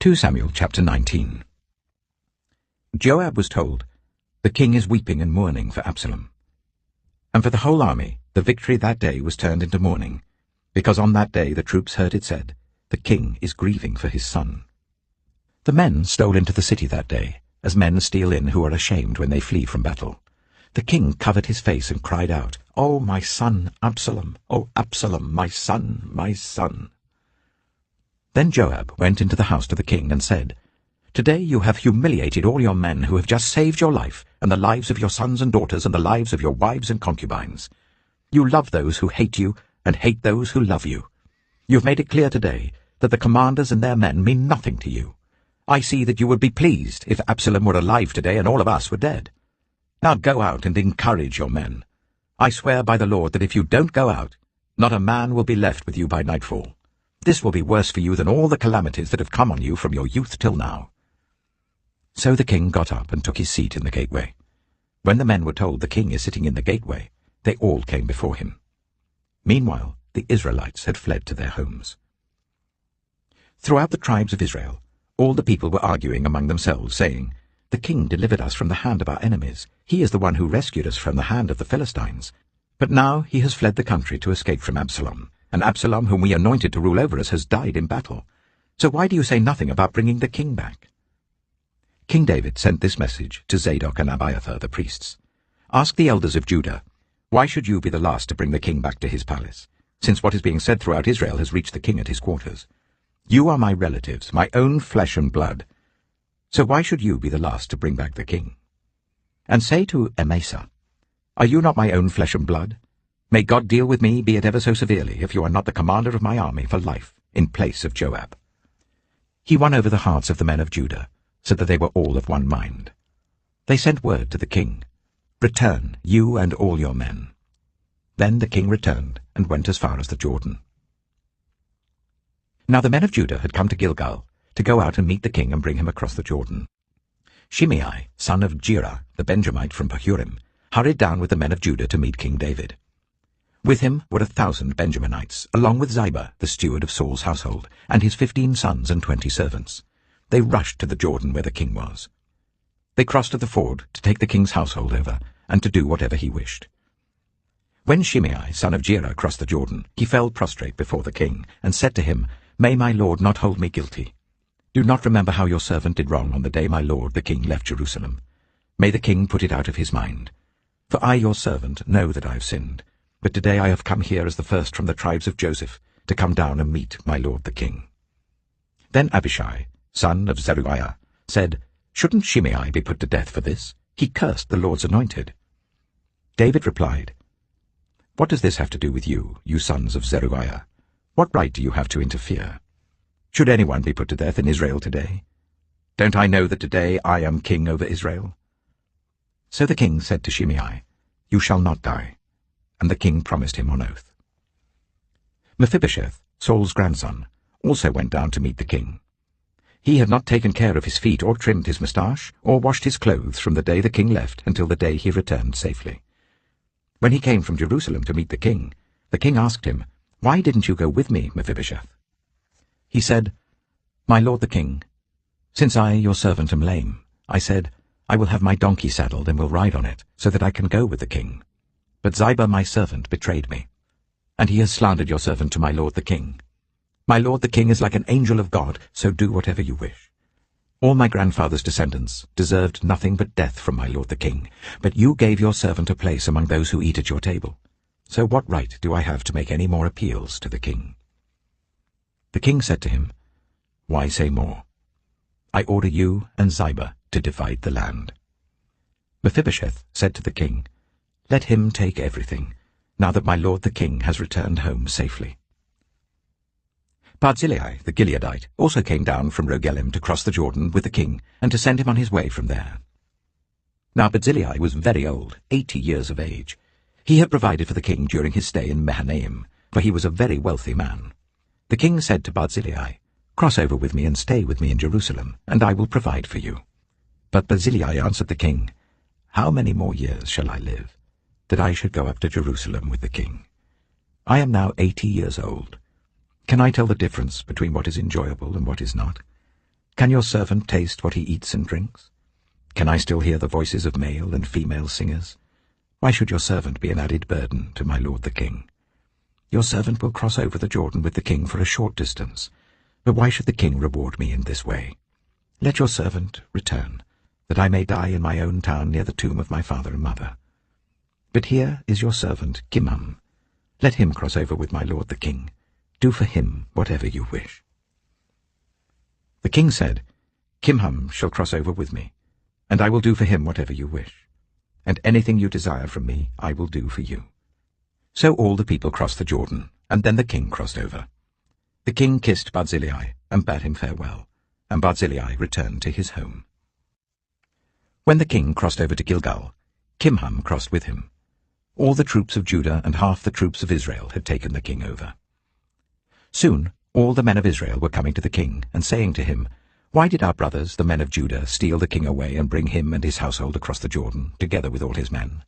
2 Samuel chapter 19. Joab was told, "The king is weeping and mourning for Absalom." And for the whole army, the victory that day was turned into mourning, because on that day the troops heard it said, "The king is grieving for his son." The men stole into the city that day, as men steal in who are ashamed when they flee from battle. The king covered his face and cried out, "Oh, my son, Absalom! Oh, Absalom, my son, my son!" Then Joab went into the house to the king and said, "Today you have humiliated all your men who have just saved your life and the lives of your sons and daughters and the lives of your wives and concubines. You love those who hate you and hate those who love you. You have made it clear today that the commanders and their men mean nothing to you. I see that you would be pleased if Absalom were alive today and all of us were dead. Now go out and encourage your men. I swear by the Lord that if you don't go out, not a man will be left with you by nightfall. This will be worse for you than all the calamities that have come on you from your youth till now." So the king got up and took his seat in the gateway. When the men were told the king is sitting in the gateway, they all came before him. Meanwhile, the Israelites had fled to their homes. Throughout the tribes of Israel, all the people were arguing among themselves, saying, "The king delivered us from the hand of our enemies. He is the one who rescued us from the hand of the Philistines. But now he has fled the country to escape from Absalom, and Absalom, whom we anointed to rule over us, has died in battle. So why do you say nothing about bringing the king back?" King David sent this message to Zadok and Abiathar the priests. "Ask the elders of Judah, why should you be the last to bring the king back to his palace, since what is being said throughout Israel has reached the king at his quarters? You are my relatives, my own flesh and blood. So why should you be the last to bring back the king? And say to Amasa, are you not my own flesh and blood? May God deal with me, be it ever so severely, if you are not the commander of my army for life, in place of Joab." He won over the hearts of the men of Judah, so that they were all of one mind. They sent word to the king, "Return, you and all your men." Then the king returned and went as far as the Jordan. Now the men of Judah had come to Gilgal, to go out and meet the king and bring him across the Jordan. Shimei, son of Gera, the Benjamite from Bahurim, hurried down with the men of Judah to meet King David. With him were 1,000 Benjaminites, along with Ziba, the steward of Saul's household, and his 15 sons and 20 servants. They rushed to the Jordan where the king was. They crossed at the ford to take the king's household over, and to do whatever he wished. When Shimei, son of Gera, crossed the Jordan, he fell prostrate before the king, and said to him, "May my lord not hold me guilty. Do not remember how your servant did wrong on the day my lord the king left Jerusalem. May the king put it out of his mind. For I, your servant, know that I have sinned, but today I have come here as the first from the tribes of Joseph, to come down and meet my lord the king." Then Abishai, son of Zeruiah, said, "Shouldn't Shimei be put to death for this? He cursed the Lord's anointed." David replied, "What does this have to do with you, you sons of Zeruiah? What right do you have to interfere? Should anyone be put to death in Israel today? Don't I know that today I am king over Israel?" So the king said to Shimei, "You shall not die." And the king promised him on oath. Mephibosheth, Saul's grandson, also went down to meet the king. He had not taken care of his feet or trimmed his moustache or washed his clothes from the day the king left until the day he returned safely. When he came from Jerusalem to meet the king asked him, "Why didn't you go with me, Mephibosheth?" He said, "My lord the king, since I, your servant, am lame, I said, I will have my donkey saddled and will ride on it, so that I can go with the king. But Ziba my servant betrayed me, and he has slandered your servant to my lord the king. My lord the king is like an angel of God, so do whatever you wish. All my grandfather's descendants deserved nothing but death from my lord the king, but you gave your servant a place among those who eat at your table. So what right do I have to make any more appeals to the king?" The king said to him, "Why say more? I order you and Ziba to divide the land." Mephibosheth said to the king, "Let him take everything, now that my lord the king has returned home safely." Barzillai the Gileadite also came down from Rogelim to cross the Jordan with the king and to send him on his way from there. Now Barzillai was very old, 80 years of age. He had provided for the king during his stay in Mahanaim, for he was a very wealthy man. The king said to Barzillai, "Cross over with me and stay with me in Jerusalem, and I will provide for you." But Barzillai answered the king, "How many more years shall I live, that I should go up to Jerusalem with the king? I am now 80 years old. Can I tell the difference between what is enjoyable and what is not? Can your servant taste what he eats and drinks? Can I still hear the voices of male and female singers? Why should your servant be an added burden to my lord the king? Your servant will cross over the Jordan with the king for a short distance, but why should the king reward me in this way? Let your servant return, that I may die in my own town near the tomb of my father and mother. But here is your servant Kimham. Let him cross over with my lord the king. Do for him whatever you wish. The king said, Kimham shall cross over with me, and I will do for him whatever you wish. And anything you desire from me I will do for you. So all the people crossed the Jordan, and then the king crossed over. The king kissed Barzillai and bade him farewell, and Barzillai returned to his home. When the king crossed over to Gilgal, Kimham crossed with him. All the troops of Judah and half the troops of Israel had taken the king over. Soon all the men of Israel were coming to the king and saying to him, Why did our brothers, the men of Judah, steal the king away and bring him and his household across the Jordan, together with all his men?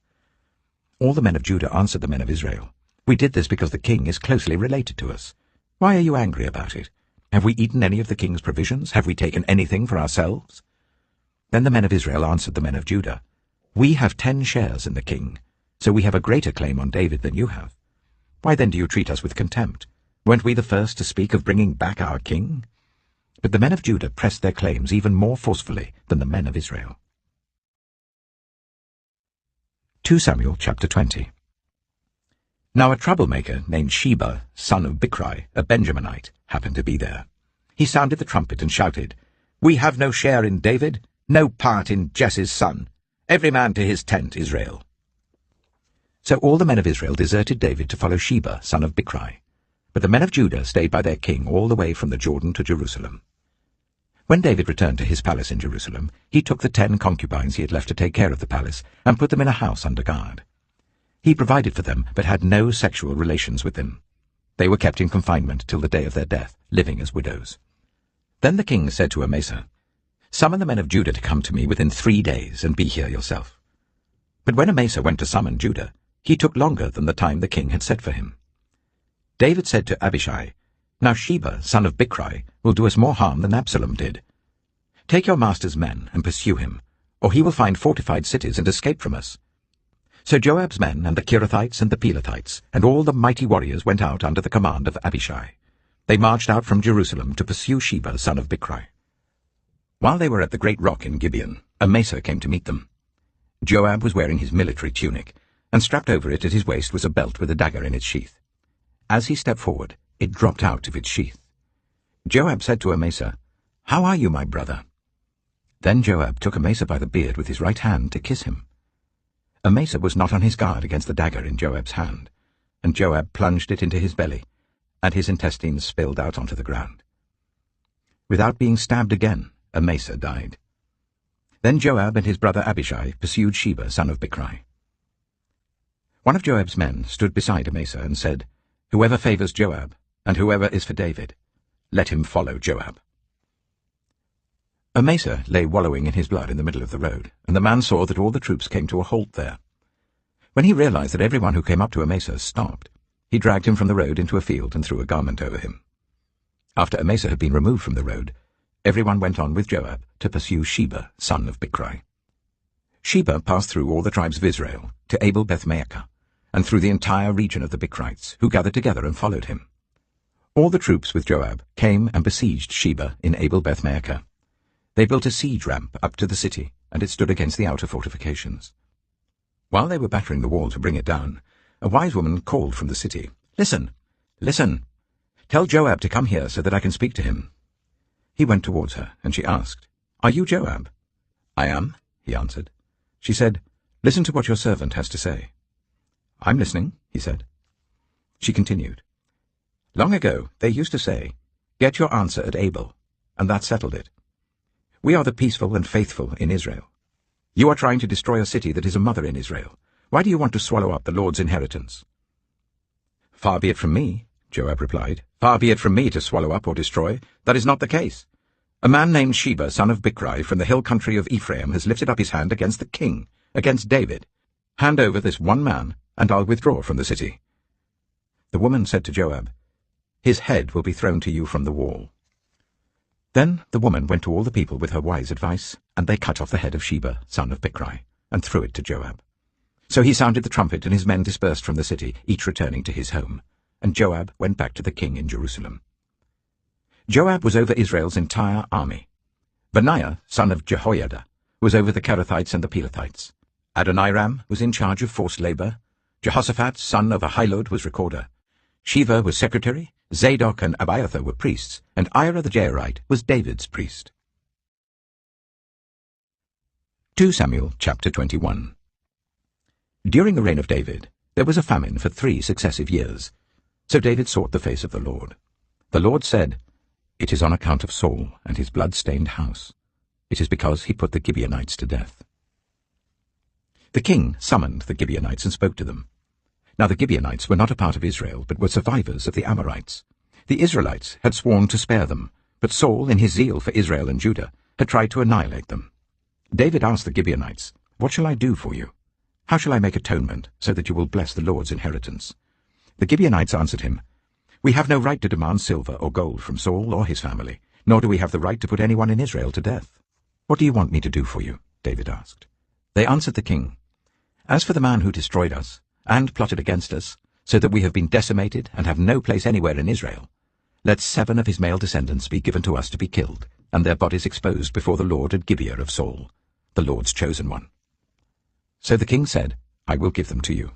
All the men of Judah answered the men of Israel, We did this because the king is closely related to us. Why are you angry about it? Have we eaten any of the king's provisions? Have we taken anything for ourselves? Then the men of Israel answered the men of Judah, We have 10 shares in the king, so we have a greater claim on David than you have. Why then do you treat us with contempt? Weren't we the first to speak of bringing back our king? But the men of Judah pressed their claims even more forcefully than the men of Israel. 2 Samuel chapter 20. Now a troublemaker named Sheba, son of Bichri, a Benjaminite, happened to be there. He sounded the trumpet and shouted, We have no share in David, no part in Jesse's son. Every man to his tent, Israel. So all the men of Israel deserted David to follow Sheba, son of Bichri. But the men of Judah stayed by their king all the way from the Jordan to Jerusalem. When David returned to his palace in Jerusalem, he took the 10 concubines he had left to take care of the palace and put them in a house under guard. He provided for them, but had no sexual relations with them. They were kept in confinement till the day of their death, living as widows. Then the king said to Amasa, Summon the men of Judah to come to me within 3 days, and be here yourself. But when Amasa went to summon Judah, he took longer than the time the king had set for him. David said to Abishai, Now Sheba, son of Bichri, will do us more harm than Absalom did. Take your master's men and pursue him, or he will find fortified cities and escape from us. So Joab's men and the Kirathites and the Pelethites and all the mighty warriors went out under the command of Abishai. They marched out from Jerusalem to pursue Sheba, son of Bichri. While they were at the great rock in Gibeon, Amasa came to meet them. Joab was wearing his military tunic, and strapped over it at his waist was a belt with a dagger in its sheath. As he stepped forward, it dropped out of its sheath. Joab said to Amasa, How are you, my brother? Then Joab took Amasa by the beard with his right hand to kiss him. Amasa was not on his guard against the dagger in Joab's hand, and Joab plunged it into his belly, and his intestines spilled out onto the ground. Without being stabbed again, Amasa died. Then Joab and his brother Abishai pursued Sheba, son of Bichri. One of Joab's men stood beside Amasa and said, Whoever favors Joab, and whoever is for David, let him follow Joab. Amasa lay wallowing in his blood in the middle of the road, and the man saw that all the troops came to a halt there. When he realized that everyone who came up to Amasa stopped, he dragged him from the road into a field and threw a garment over him. After Amasa had been removed from the road, everyone went on with Joab to pursue Sheba, son of Bichri. Sheba passed through all the tribes of Israel to Abel-Beth-Maachah, and through the entire region of the Bichrites, who gathered together and followed him. All the troops with Joab came and besieged Sheba in Abel-Beth-Maachah. They built a siege ramp up to the city, and it stood against the outer fortifications. While they were battering the wall to bring it down, a wise woman called from the city, Listen, listen! Tell Joab to come here so that I can speak to him. He went towards her, and she asked, Are you Joab? I am, he answered. She said, Listen to what your servant has to say. I'm listening, he said. She continued, Long ago they used to say, Get your answer at Abel, and that settled it. We are the peaceful and faithful in Israel. You are trying to destroy a city that is a mother in Israel. Why do you want to swallow up the Lord's inheritance? Far be it from me, Joab replied. Far be it from me to swallow up or destroy. That is not the case. A man named Sheba, son of Bichri, from the hill country of Ephraim, has lifted up his hand against the king, against David. Hand over this one man, and I'll withdraw from the city. The woman said to Joab, His head will be thrown to you from the wall. Then the woman went to all the people with her wise advice, and they cut off the head of Sheba, son of Bichri, and threw it to Joab. So he sounded the trumpet, and his men dispersed from the city, each returning to his home. And Joab went back to the king in Jerusalem. Joab was over Israel's entire army. Benaiah, son of Jehoiada, was over the Kerethites and the Pelethites. Adoniram was in charge of forced labor. Jehoshaphat, son of Ahilud, was recorder. Sheva was secretary. Zadok and Abiathar were priests, and Ira the Jairite was David's priest. 2 Samuel chapter 21. During the reign of David, there was a famine for 3 successive years. So David sought the face of the Lord. The Lord said, "It is on account of Saul and his blood-stained house. It is because he put the Gibeonites to death." The king summoned the Gibeonites and spoke to them. Now the Gibeonites were not a part of Israel, but were survivors of the Amorites. The Israelites had sworn to spare them, but Saul, in his zeal for Israel and Judah, had tried to annihilate them. David asked the Gibeonites, "What shall I do for you? How shall I make atonement, so that you will bless the Lord's inheritance?" The Gibeonites answered him, "We have no right to demand silver or gold from Saul or his family, nor do we have the right to put anyone in Israel to death." "What do you want me to do for you?" David asked. They answered the king, "As for the man who destroyed us, and plotted against us, so that we have been decimated and have no place anywhere in Israel, let 7 of his male descendants be given to us to be killed, and their bodies exposed before the Lord at Gibeah of Saul, the Lord's chosen one." So the king said, "I will give them to you."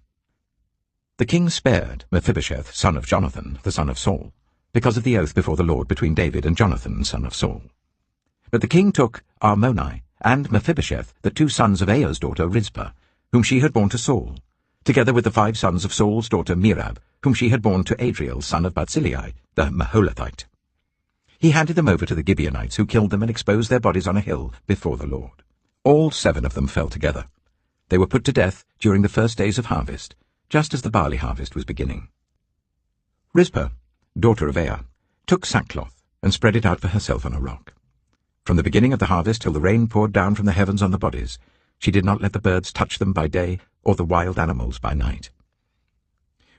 The king spared Mephibosheth, son of Jonathan, the son of Saul, because of the oath before the Lord between David and Jonathan, son of Saul. But the king took Armoni and Mephibosheth, the 2 sons of Aiah's daughter Rizpah, whom she had borne to Saul, together with the 5 sons of Saul's daughter Merab, whom she had borne to Adriel, son of Barzillai, the Maholathite. He handed them over to the Gibeonites, who killed them and exposed their bodies on a hill before the Lord. All 7 of them fell together. They were put to death during the first days of harvest, just as the barley harvest was beginning. Rizpah, daughter of Aiah, took sackcloth and spread it out for herself on a rock. From the beginning of the harvest till the rain poured down from the heavens on the bodies, she did not let the birds touch them by day or the wild animals by night.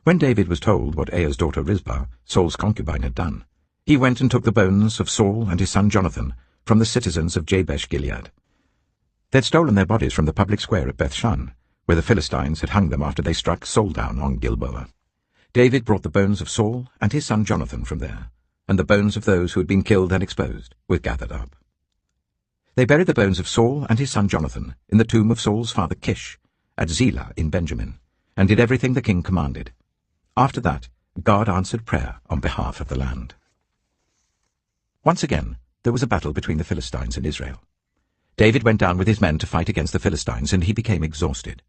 When David was told what Aiah's daughter Rizpah, Saul's concubine, had done, he went and took the bones of Saul and his son Jonathan from the citizens of Jabesh-Gilead. They had stolen their bodies from the public square at Bethshan, where the Philistines had hung them after they struck Saul down on Gilboa. David brought the bones of Saul and his son Jonathan from there, and the bones of those who had been killed and exposed were gathered up. They buried the bones of Saul and his son Jonathan in the tomb of Saul's father Kish, at Zelah in Benjamin, and did everything the king commanded. After that, God answered prayer on behalf of the land. Once again, there was a battle between the Philistines and Israel. David went down with his men to fight against the Philistines, and he became exhausted.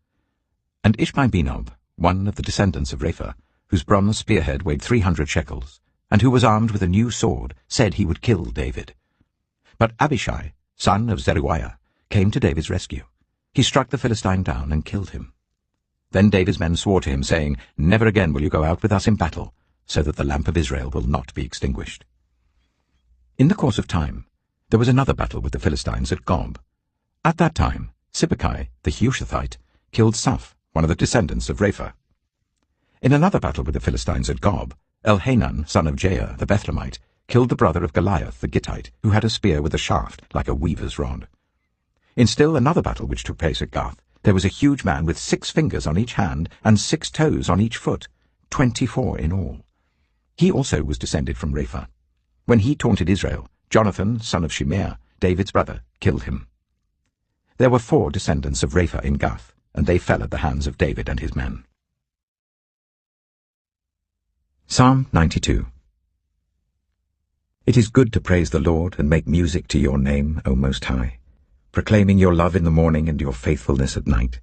And Ishbi-Benob, one of the descendants of Rapha, whose bronze spearhead weighed 300 shekels, and who was armed with a new sword, said he would kill David. But Abishai, son of Zeruiah, came to David's rescue. He struck the Philistine down and killed him. Then David's men swore to him, saying, "Never again will you go out with us in battle, so that the lamp of Israel will not be extinguished." In the course of time, there was another battle with the Philistines at Gob. At that time, Sibbecai, the Hushathite, killed Saph, one of the descendants of Rapha. In another battle with the Philistines at Gob, Elhanan, son of Jair, the Bethlehemite, killed the brother of Goliath, the Gittite, who had a spear with a shaft like a weaver's rod. In still another battle which took place at Gath, there was a huge man with 6 fingers on each hand and 6 toes on each foot, 24 in all. He also was descended from Rapha. When he taunted Israel, Jonathan, son of Shimeah, David's brother, killed him. There were 4 descendants of Rapha in Gath, and they fell at the hands of David and his men. Psalm 92. It is good to praise the Lord and make music to your name, O Most High, proclaiming your love in the morning and your faithfulness at night,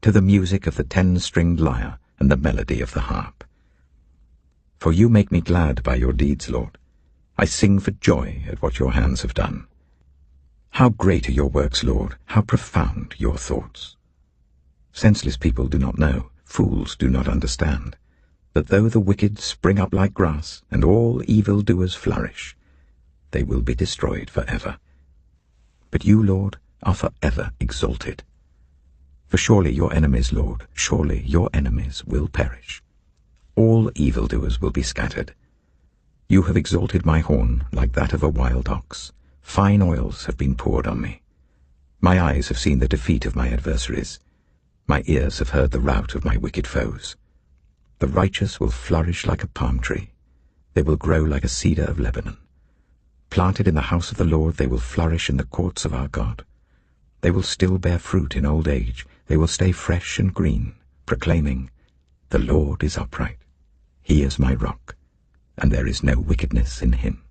to the music of the 10-stringed lyre and the melody of the harp. For you make me glad by your deeds, Lord. I sing for joy at what your hands have done. How great are your works, Lord, how profound your thoughts. Senseless people do not know, fools do not understand, that though the wicked spring up like grass, and all evildoers flourish, they will be destroyed forever. But you, Lord, are forever exalted. For surely your enemies, Lord, surely your enemies will perish. All evildoers will be scattered. You have exalted my horn like that of a wild ox. Fine oils have been poured on me. My eyes have seen the defeat of my adversaries. My ears have heard the rout of my wicked foes. The righteous will flourish like a palm tree. They will grow like a cedar of Lebanon. Planted in the house of the Lord, they will flourish in the courts of our God. They will still bear fruit in old age. They will stay fresh and green, proclaiming, "The Lord is upright. He is my rock, and there is no wickedness in him."